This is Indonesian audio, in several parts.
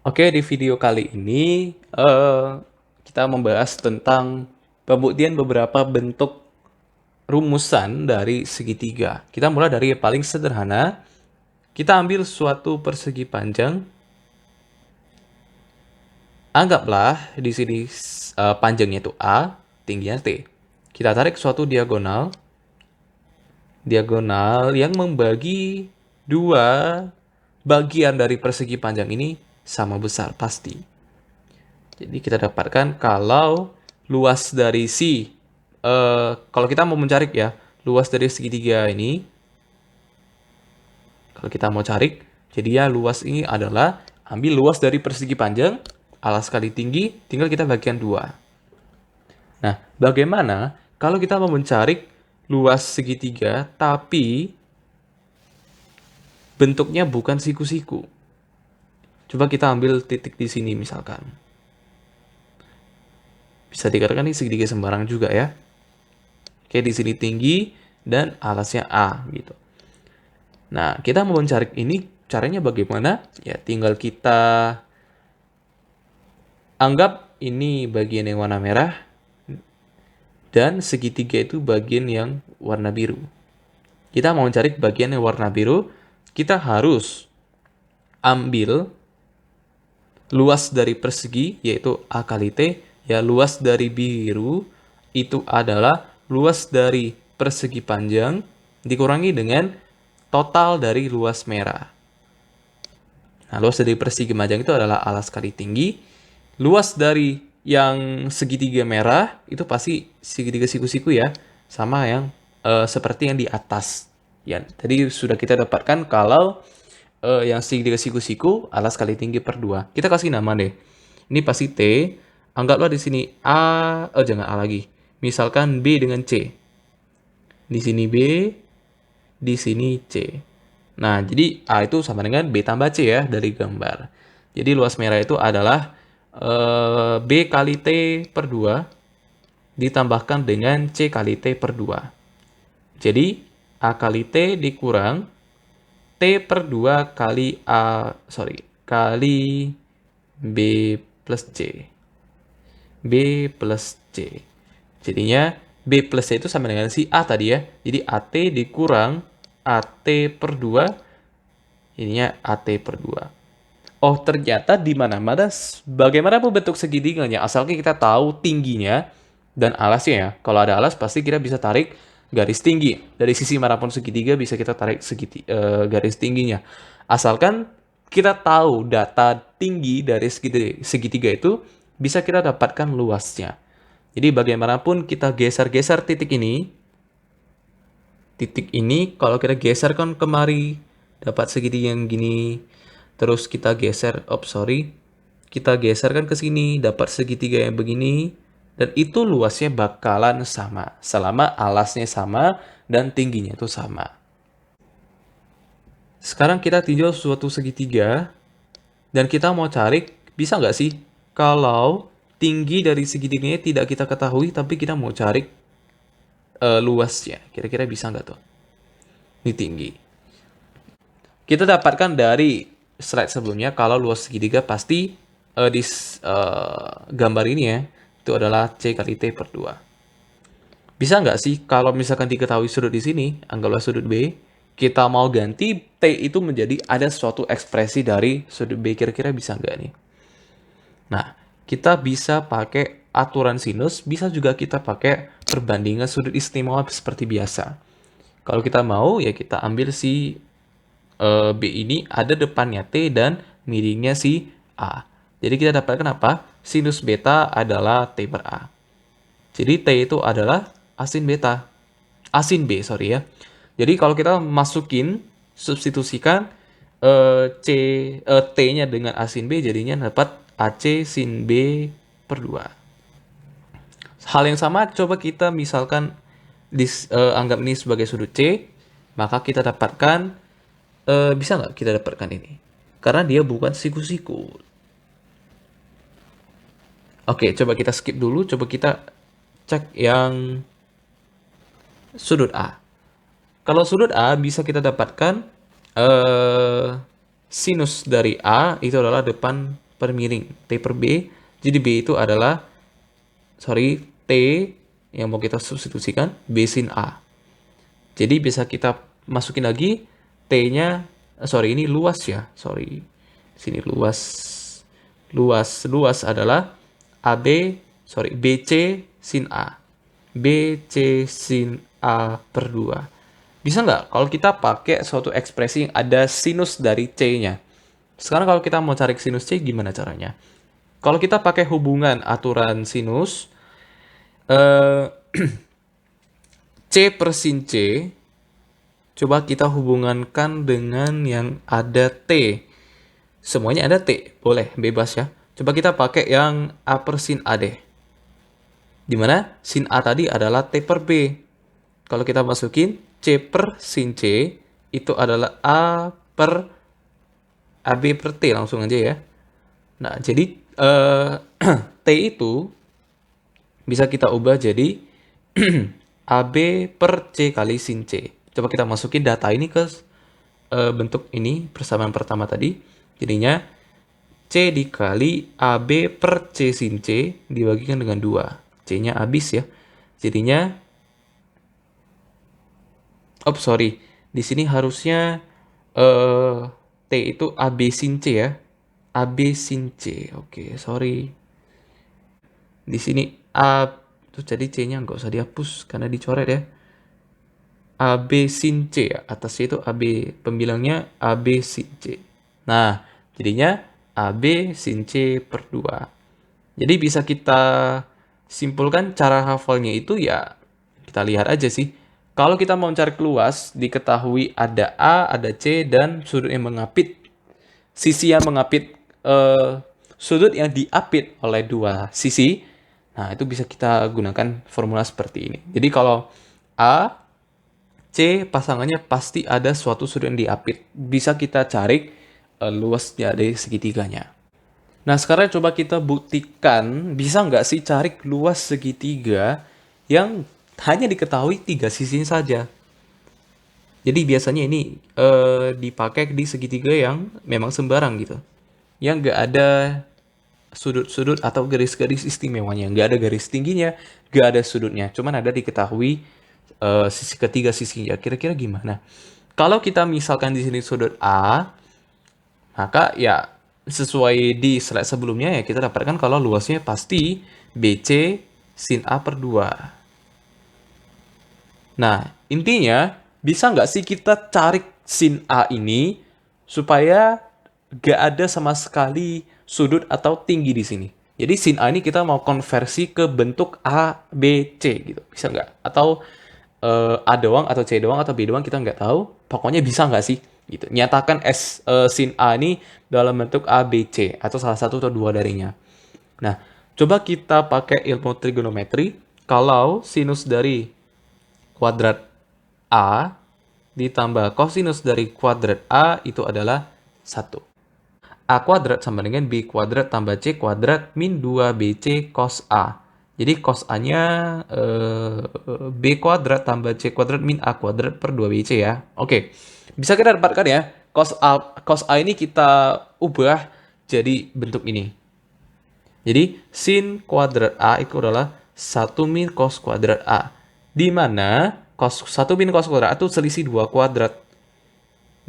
Oke, di video kali ini kita membahas tentang pembuktian beberapa bentuk rumusan dari segitiga. Kita mulai dari yang paling sederhana. Kita ambil suatu persegi panjang. Anggaplah di sini panjangnya itu A, tingginya T. Kita tarik suatu diagonal. Diagonal yang membagi dua bagian dari persegi panjang ini sama besar pasti. Jadi kita dapatkan kalau luas dari kalau kita mau mencari ya, luas dari segitiga ini, kalau kita mau cari, jadi ya luas ini adalah ambil luas dari persegi panjang, alas kali tinggi, tinggal kita bagikan 2. Nah, bagaimana kalau kita mau mencari luas segitiga, tapi bentuknya bukan siku-siku? Coba kita ambil titik di sini misalkan. Bisa dikatakan ini segitiga sembarang juga ya. Oke, di sini tinggi dan alasnya A gitu. Nah, kita mau mencari ini caranya bagaimana? Ya, tinggal kita anggap ini bagian yang warna merah dan segitiga itu bagian yang warna biru. Kita mau mencari bagian yang warna biru, kita harus ambil luas dari persegi yaitu A kali T. Ya, luas dari biru itu adalah luas dari persegi panjang dikurangi dengan total dari luas merah. Nah, luas dari persegi panjang itu adalah alas kali tinggi. Luas dari yang segitiga merah itu pasti segitiga siku-siku ya, sama yang seperti yang di atas. Ya, tadi sudah kita dapatkan kalau yang segitiga siku-siku alas kali tinggi per 2. Kita kasih nama deh. Ini pasti T. Anggaplah di sini A, jangan A lagi. Misalkan B dengan C. Di sini B, di sini C. Nah, jadi A itu sama dengan B tambah C ya dari gambar. Jadi luas merah itu adalah B kali T per 2 ditambahkan dengan C kali T per 2. Jadi A kali T dikurang T per 2 kali B plus C. B plus C. Jadinya B plus C itu sama dengan si A tadi ya. Jadi AT dikurang AT per 2. Ininya AT per 2. Oh, ternyata di mana-mana bagaimanapun bentuk segitiganya, asalkan kita tahu tingginya dan alasnya ya. Kalau ada alas pasti kita bisa tarik garis tinggi. Dari sisi manapun segitiga bisa kita tarik garis tingginya. Asalkan kita tahu data tinggi dari segitiga itu, bisa kita dapatkan luasnya. Jadi bagaimanapun kita geser-geser titik ini kalau kita geserkan kemari dapat segitiga yang gini, terus kita geser, kita geserkan ke sini dapat segitiga yang begini, dan itu luasnya bakalan sama selama alasnya sama dan tingginya itu sama. Sekarang kita tinjau suatu segitiga dan kita mau cari, bisa nggak sih kalau tinggi dari segitiganya tidak kita ketahui tapi kita mau cari luasnya, kira-kira bisa nggak tuh? Ini tinggi. Kita dapatkan dari slide sebelumnya kalau luas segitiga pasti di gambar ini ya, itu adalah C kali T per 2. Bisa nggak sih kalau misalkan diketahui sudut di sini, anggaplah sudut B, kita mau ganti T itu menjadi ada suatu ekspresi dari sudut B, kira-kira bisa nggak nih? Nah, kita bisa pakai aturan sinus, bisa juga kita pakai perbandingan sudut istimewa seperti biasa. Kalau kita mau, ya kita ambil si B ini ada depannya T dan miringnya si A. Jadi kita dapatkan apa? Sinus beta adalah T per A. Jadi T itu adalah asin beta. Asin B, sorry ya. Jadi kalau kita masukin, substitusikan T-nya dengan asin B, jadinya dapat AC sin B per 2. Hal yang sama, coba kita misalkan anggap ini sebagai sudut C, maka kita dapatkan, bisa nggak kita dapatkan ini? Karena dia bukan siku-siku. Oke, coba kita skip dulu, coba kita cek yang sudut A. Kalau sudut A bisa kita dapatkan sinus dari A itu adalah depan per miring. T per B. Jadi B itu adalah, T yang mau kita substitusikan, B sin A. Jadi bisa kita masukin lagi T-nya, ini luas ya. Sini luas. Luas adalah BC sin A. BC sin A per 2. Bisa nggak kalau kita pakai suatu ekspresi yang ada sinus dari C-nya? Sekarang kalau kita mau cari sinus C, gimana caranya? Kalau kita pakai hubungan aturan sinus, eh, C per sin C, coba kita hubungankan dengan yang ada T. Semuanya ada T, boleh, bebas ya. Coba kita pakai yang A per sin A deh. Dimana sin A tadi adalah T per B. Kalau kita masukin C per sin C, itu adalah A per AB per T, langsung aja ya. Nah, jadi T itu bisa kita ubah jadi AB per C kali sin C. Coba kita masukin data ini ke bentuk ini, persamaan pertama tadi. Jadinya C dikali AB per C sin C dibagikan dengan 2. C-nya habis ya. Jadinya, di sini harusnya T itu AB sin C ya. AB sin C. Oke, sorry. Di sini A, terus jadi C-nya nggak usah dihapus karena dicoret ya. AB sin C ya. Atasnya itu AB, pembilangnya AB sin C. Nah, jadinya AB sin C per 2. Jadi bisa kita simpulkan cara hafalnya itu ya, kita lihat aja sih. Kalau kita mau cari luas, diketahui ada A, ada C, dan sudut yang mengapit. Sisi yang mengapit, sudut yang diapit oleh dua sisi. Nah, itu bisa kita gunakan formula seperti ini. Jadi kalau A, C pasangannya pasti ada suatu sudut yang diapit. Bisa kita cari luasnya dari segitiganya. Nah, sekarang coba kita buktikan, bisa nggak sih cari luas segitiga yang hanya diketahui 3 sisinya saja. Jadi biasanya ini dipakai di segitiga yang memang sembarang gitu. Yang nggak ada sudut-sudut atau garis-garis istimewanya. Nggak ada garis tingginya, nggak ada sudutnya. Cuman ada diketahui sisi ketiga sisinya. Kira-kira gimana? Kalau kita misalkan di sini sudut A, maka ya sesuai di slide sebelumnya ya kita dapatkan kalau luasnya pasti BC sin A per 2. Nah, intinya bisa nggak sih kita cari sin A ini supaya nggak ada sama sekali sudut atau tinggi di sini. Jadi sin A ini kita mau konversi ke bentuk A, B, C gitu. Bisa nggak? Atau A doang atau C doang atau B doang kita nggak tahu. Pokoknya bisa nggak sih? Gitu. Nyatakan sin A ini dalam bentuk A, B, C atau salah satu atau dua darinya. Nah, coba kita pakai ilmu trigonometri. Kalau sinus dari kuadrat A ditambah kosinus dari kuadrat A itu adalah 1. A kuadrat sama dengan B kuadrat tambah C kuadrat min 2BC cos A. Jadi cos A-nya B kuadrat tambah C kuadrat min A kuadrat per 2BC ya. Oke, bisa kita dapatkan ya. Cos A ini kita ubah jadi bentuk ini. Jadi sin kuadrat A itu adalah 1 min cos kuadrat A. Di mana 1 min cos kuadrat A itu selisih 2 kuadrat.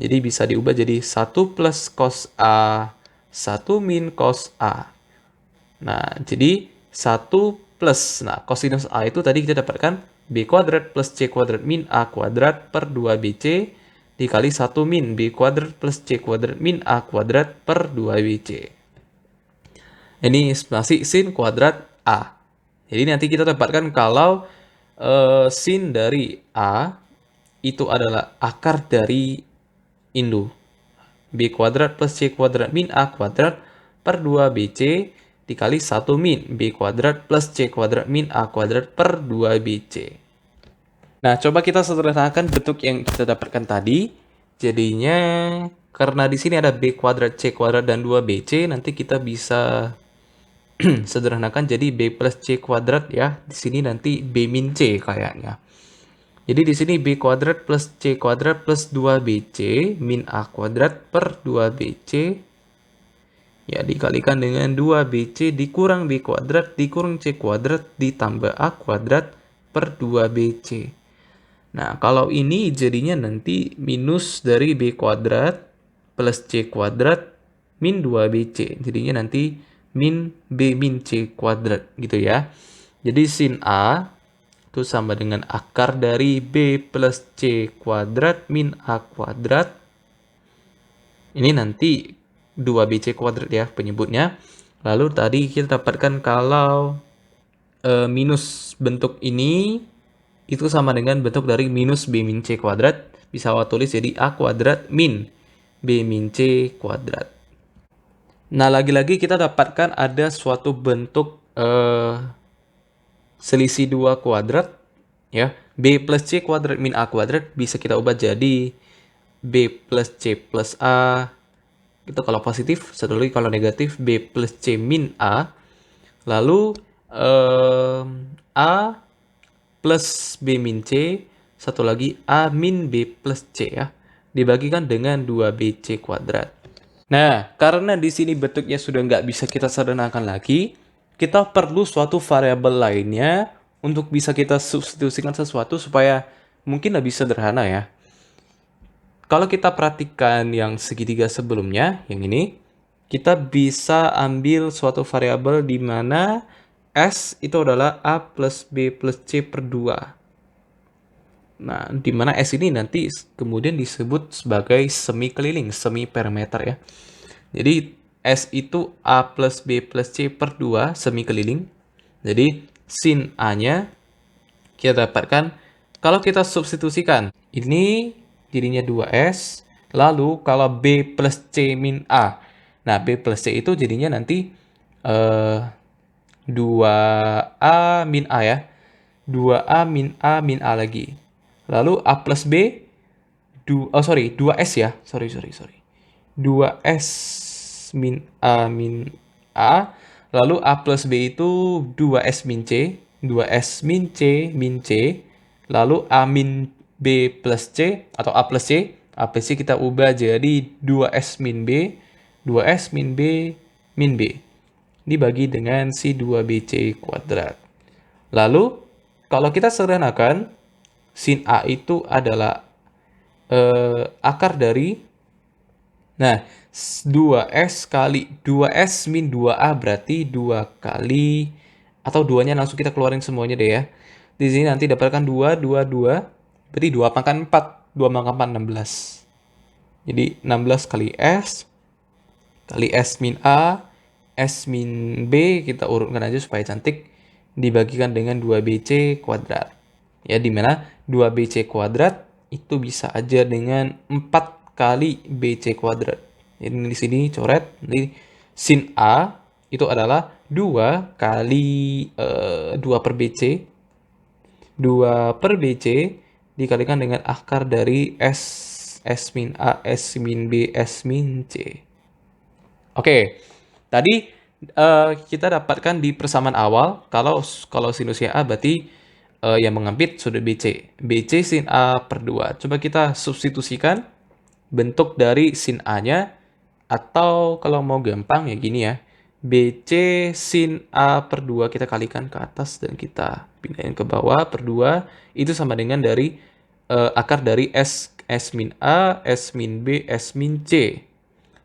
Jadi bisa diubah jadi 1 plus cos A, 1 min cos A. Nah, jadi 1 plus, cosinus A itu tadi kita dapatkan B kuadrat plus C kuadrat min A kuadrat per 2BC dikali 1 min B kuadrat plus C kuadrat min A kuadrat per 2BC. Ini masih sin kuadrat A. Jadi nanti kita dapatkan kalau sin dari A itu adalah akar dari indu. B kuadrat plus C kuadrat min A kuadrat per 2BC dikali 1 min B kuadrat plus C kuadrat min A kuadrat per 2BC. Nah, coba kita sederhanakan bentuk yang kita dapatkan tadi. Jadinya, karena di sini ada B kuadrat, C kuadrat, dan 2BC, nanti kita bisa sederhanakan jadi B plus C kuadrat ya. Di sini nanti B min C kayaknya. Jadi di sini B kuadrat plus C kuadrat plus 2BC min A kuadrat per 2BC. Ya, dikalikan dengan 2BC dikurang B kuadrat dikurang C kuadrat ditambah A kuadrat per 2BC. Nah, kalau ini jadinya nanti minus dari B kuadrat plus C kuadrat min 2BC. Jadinya nanti min B min C kuadrat gitu ya. Jadi sin A itu sama dengan akar dari B plus C kuadrat min A kuadrat. Ini nanti 2BC kuadrat ya penyebutnya. Lalu tadi kita dapatkan kalau minus bentuk ini itu sama dengan bentuk dari minus B min C kuadrat. Bisa awak tulis jadi A kuadrat min B min C kuadrat. Nah, lagi-lagi kita dapatkan ada suatu bentuk selisih 2 kuadrat. Ya, B plus C kuadrat min A kuadrat bisa kita ubah jadi B plus C plus A. Itu kalau positif, satu lagi kalau negatif B plus C min A. Lalu A plus B min C, satu lagi A min B plus C ya. Dibagikan dengan 2BC kuadrat. Nah, karena di sini bentuknya sudah nggak bisa kita sederhanakan lagi, kita perlu suatu variabel lainnya untuk bisa kita substitusikan sesuatu supaya mungkin lebih sederhana ya. Kalau kita perhatikan yang segitiga sebelumnya, yang ini, kita bisa ambil suatu variabel di mana S itu adalah A plus B plus C per 2. Nah, di mana S ini nanti kemudian disebut sebagai semi keliling, semi perimeter ya. Jadi, S itu A plus B plus C per 2, semi keliling. Jadi, sin A-nya kita dapatkan, kalau kita substitusikan, ini jadinya 2S, lalu kalau B plus C min A. Nah, B plus C itu jadinya nanti 2A min A ya. 2A min A lagi. Lalu A plus B, 2S ya. Sorry. 2S min A. Lalu A plus B itu 2S min C. 2S min C. Lalu A min B plus C atau A plus C. A plus C kita ubah jadi 2S min B. 2S min B min B. Dibagi dengan si 2BC kuadrat. Lalu, kalau kita sederhanakan, sin A itu adalah akar dari, nah, 2S kali 2S min 2A berarti 2 kali, atau 2-nya langsung kita keluarin semuanya deh ya. Di sini nanti dapatkan 2, berarti 2 pangkat 4, 2 pangkat 4, 16. Jadi 16 kali S min A, S min B, kita urutkan aja supaya cantik, dibagikan dengan 2BC kuadrat. Ya, dimana 2BC kuadrat itu bisa aja dengan 4 kali BC kuadrat. Jadi di sini coret, nanti sin A itu adalah 2 kali 2 per BC. 2 per BC dikalikan dengan akar dari S min A, S min B, S min C. Oke, tadi kita dapatkan di persamaan awal, kalau sinusnya A berarti yang mengampit sudah BC. BC sin A per 2. Coba kita substitusikan bentuk dari sin A-nya, atau kalau mau gampang ya gini ya. BC sin A per 2 kita kalikan ke atas dan kita pindahin ke bawah per 2. Itu sama dengan dari akar dari S min A, S min B, S min C.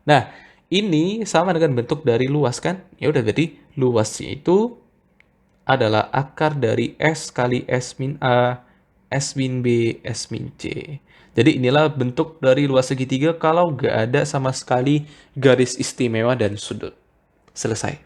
Nah, ini sama dengan bentuk dari luas kan? Ya udah, berarti luasnya itu adalah akar dari S kali S min A, S min B, S min C. Jadi inilah bentuk dari luas segitiga kalau nggak ada sama sekali garis istimewa dan sudut. Selesai.